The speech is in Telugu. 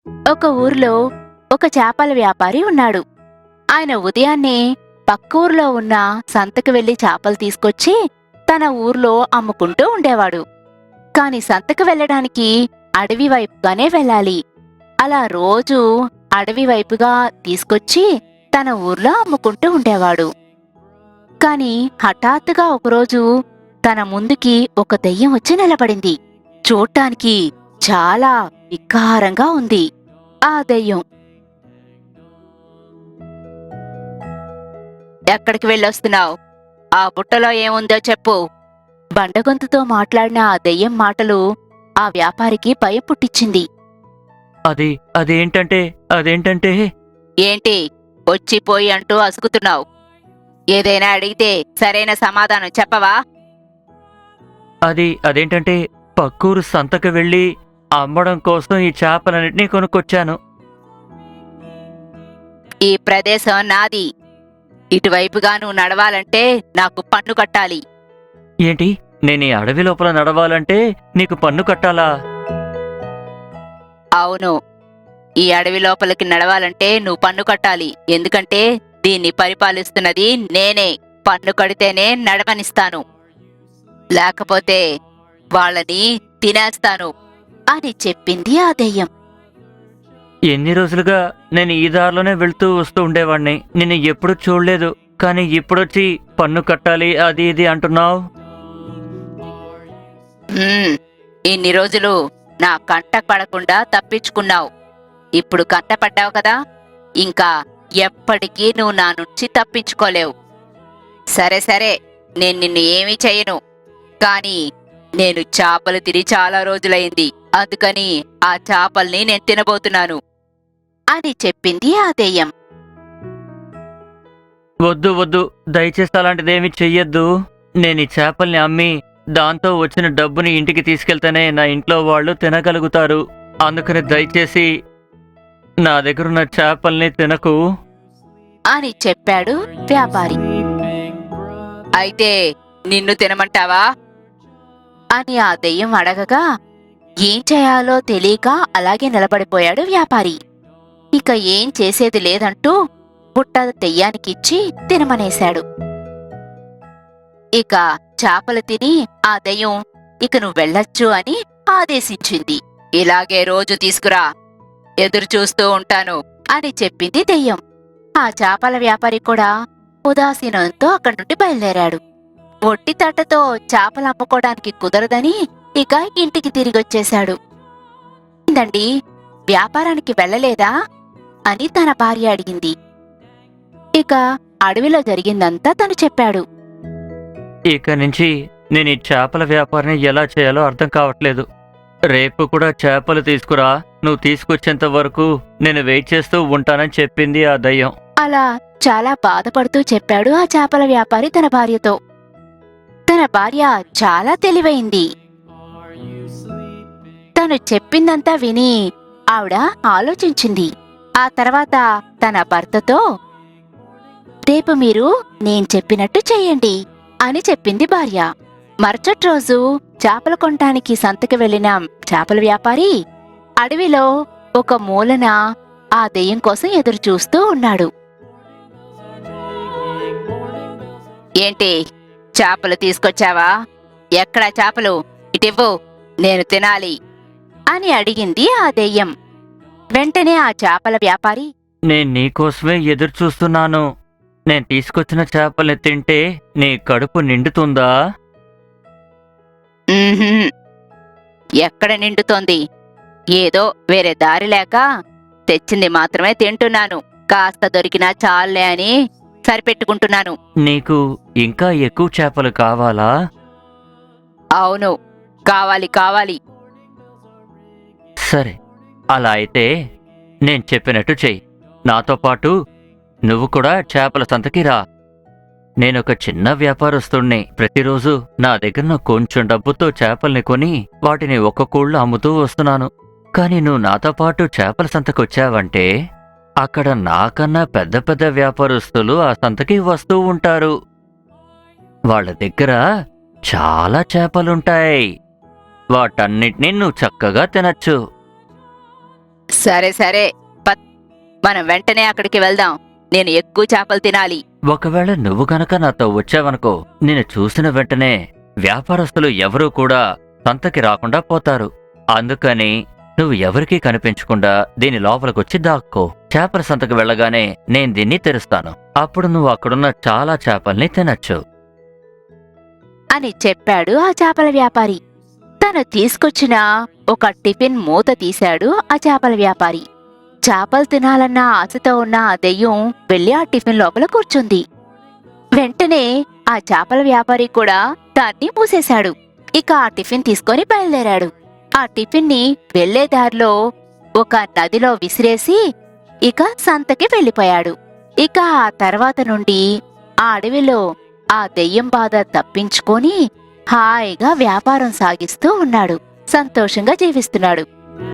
ఒక ఊర్లో ఒక చేపల వ్యాపారి ఉన్నాడు. ఆయన ఉదయాన్నే పక్క ఊర్లో ఉన్న సంతకు వెళ్లి చేపలు తీసుకొచ్చి తన ఊర్లో అమ్ముకుంటూ ఉండేవాడు. కాని సంతకు వెళ్ళడానికి అడవి వైపుగానే వెళ్ళాలి. అలా రోజూ అడవి వైపుగా తీసుకొచ్చి తన ఊర్లో అమ్ముకుంటూ ఉండేవాడు. కాని హఠాత్తుగా ఒకరోజు తన ముందుకి ఒక దెయ్యం వచ్చి నిలబడింది. చూడ్డానికి చాలా వికారంగా ఉంది ఆ దెయ్యం. ఎక్కడికి వెళ్ళొస్తున్నావు? ఆ బుట్టలో ఏముందో చెప్పు. బండగొంతుతో మాట్లాడిన ఆ దెయ్యం మాటలు ఆ వ్యాపారికి భయం పుట్టించింది. అదేంటంటే ఏంటి వచ్చిపోయి అంటూ అసుకుతున్నావు? ఏదైనా అడిగితే సరైన సమాధానం చెప్పవా? అదేంటంటే పక్కూరు సంతకు వెళ్ళి అమ్మడం కోసం ఈ చేపలన్నిటినీ కొనుక్కొచ్చాను. ఈ ప్రదేశం నాది. ఇటువైపుగా నువ్వు నడవాలంటే నాకు పన్ను కట్టాలి. ఏంటి, నేను ఈ అడవి లోపల నడవాలంటే నీకు పన్ను కట్టాలా? అవును, ఈ అడవి లోపలికి నడవాలంటే నువ్వు పన్ను కట్టాలి. ఎందుకంటే దీన్ని పరిపాలిస్తున్నది నేనే. పన్ను కడితేనే నడవనిస్తాను, లేకపోతే వాళ్ళని తినేస్తాను అని చెప్పింది ఆ దెయ్యం. ఎన్ని రోజులుగా నేను ఈ దారిలోనే వెళ్తూ వస్తూ ఉండేవాణ్ణి. నిన్ను ఎప్పుడు చూడలేదు, కానీ ఇప్పుడొచ్చి పన్ను కట్టాలి అది ఇది అంటున్నావు. ఇన్ని రోజులు నా కంట పడకుండా తప్పించుకున్నావు. ఇప్పుడు కంట పడ్డావు కదా, ఇంకా ఎప్పటికీ నువ్వు నా నుంచి తప్పించుకోలేవు. సరే సరే, నేను నిన్ను ఏమీ చెయ్యను. కాని నేను చేపలు తిని చాలా రోజులైంది, అందుకని ఆ చేపల్ని నేను తినబోతున్నాను అని చెప్పింది ఆ దెయ్యం. వద్దు వద్దు, దయచేసి అలాంటిదేమీ చెయ్యొద్దు. నేను ఈ చేపల్ని అమ్మి దాంతో వచ్చిన డబ్బుని ఇంటికి తీసుకెళ్తేనే నా ఇంట్లో వాళ్ళు తినగలుగుతారు. అందుకని దయచేసి నా దగ్గరున్న చేపల్ని తినకు అని చెప్పాడు వ్యాపారి. అయితే నిన్ను తినమంటావా అని ఆ దెయ్యం అడగగా ఏం చేయాలో తెలియక అలాగే నిలబడిపోయాడు వ్యాపారి. ఇక ఏం చేసేది లేదంటూ బుట్ట దెయ్యానికిచ్చి తినమనేశాడు. ఇక చేపలు తిని ఆ దెయ్యం ఇక నువ్వు వెళ్ళొచ్చు అని ఆదేశించింది. ఇలాగే రోజు తీసుకురా, ఎదురు చూస్తూ ఉంటాను అని చెప్పింది దెయ్యం. ఆ చేపల వ్యాపారి కూడా ఉదాసీనంతో అక్కడి నుండి బయలుదేరాడు. ఒట్టి తట్టతో చేపలు అమ్ముకోవడానికి కుదరదని ఇక ఇంటికి తిరిగొచ్చేశాడు. ఏందండి, వ్యాపారానికి వెళ్ళలేదా అని తన భార్య అడిగింది. ఇక అడవిలో జరిగిందంతా తను చెప్పాడు. ఇక నుంచి నేను ఈ చేపల వ్యాపారాన్ని ఎలా చేయాలో అర్థం కావట్లేదు. రేపు కూడా చేపలు తీసుకురా, నువ్వు తీసుకొచ్చేంత వరకు నేను వెయిట్ చేస్తూ ఉంటానని చెప్పింది ఆ దయ్యం. అలా చాలా బాధపడుతూ చెప్పాడు ఆ చేపల వ్యాపారి తన భార్యతో. తన భార్య చాలా తెలివైంది. తను చెప్పిందంతా విని ఆవిడ ఆలోచించింది. ఆ తర్వాత తన భర్తతో, రేపు మీరు నేను చెప్పినట్టు చెయ్యండి అని చెప్పింది భార్య. మరుసటి రోజు చేపలు కొనటానికి సంతకి వెళ్లిన చేపల వ్యాపారి అడవిలో ఒక మూలన ఆ దెయ్యం కోసం ఎదురు చూస్తూ ఉన్నాడు. ఏంటి, చేపలు తీసుకొచ్చావా? ఎక్కడా చేపలు? ఇటివ్వు, నేను తినాలి అని అడిగింది ఆ దెయ్యం. వెంటనే ఆ చేపల వ్యాపారి, నేను నీకోసమే ఎదురు చూస్తున్నాను. నేను తీసుకొచ్చిన చేపల్ని తింటే నీ కడుపు నిండుతుందా? ఎక్కడ నిండుతోంది? ఏదో వేరే దారి లేక తెచ్చింది మాత్రమే తింటున్నాను. కాస్త దొరికినా చాలే అని సరిపెట్టుకుంటున్నాను. నీకు ఇంకా ఎక్కువ చేపలు కావాలా? అవును, కావాలి కావాలి. సరే, అలా అయితే నేను చెప్పినట్టు చెయ్యి. నాతో పాటు నువ్వు కూడా చేపల సంతకి రా. నేనొక చిన్న వ్యాపారస్తుణ్ణి. ప్రతిరోజు నా దగ్గర కొంచెం డబ్బుతో చేపల్ని కొని వాటిని ఒక్కొక్కళ్ళు అమ్ముతూ వస్తున్నాను. కాని నువ్వు నాతో పాటు చేపల సంతకొచ్చావంటే అక్కడ నాకన్నా పెద్ద పెద్ద వ్యాపారస్తులు ఆ సంతకి వస్తూ ఉంటారు. వాళ్ళ దగ్గర చాలా చేపలుంటాయి. వాటన్నిటినీ నువ్వు చక్కగా తినచ్చు. సరే సరే పద్. మనం వెంటనే అక్కడికి వెళ్దాం. నేను ఎక్కువ చేపలు తినాలి. ఒకవేళ నువ్వు గనక నాతో వచ్చావనుకో, నేను చూసిన వెంటనే వ్యాపారస్తులు ఎవరూ కూడా సంతకి రాకుండా పోతారు. అందుకని నువ్వు ఎవరికీ కనిపించకుండా దీని లోపలికొచ్చి దాక్కో. చేపల సంతకు వెళ్ళగానే నేను దీన్ని తెరుస్తాను. అప్పుడు నువ్వు అక్కడున్న చాలా చేపల్ని తినచ్చు. అని చెప్పాడు ఆ చేపల వ్యాపారి. తను తీసుకొచ్చిన ఒక టిఫిన్ మూత తీశాడు ఆ చేపల వ్యాపారి. చేపలు తినాలన్న ఆశతో ఉన్న ఆ దెయ్యం వెళ్లి ఆ టిఫిన్ లోపల కూర్చుంది. వెంటనే ఆ చేపల వ్యాపారి కూడా దాన్ని మూసేశాడు. ఇక ఆ టిఫిన్ తీసుకొని బయలుదేరాడు. ఆ టిఫిన్ని వెళ్లే దారిలో ఒక నదిలో విసిరేసి ఇక సంతకి వెళ్ళిపోయాడు. ఇక ఆ తర్వాత నుండి ఆ అడవిలో ఆ దెయ్యం బాధ తప్పించుకొని హాయిగా వ్యాపారం సాగిస్తూ ఉన్నాడు. సంతోషంగా జీవిస్తున్నాడు.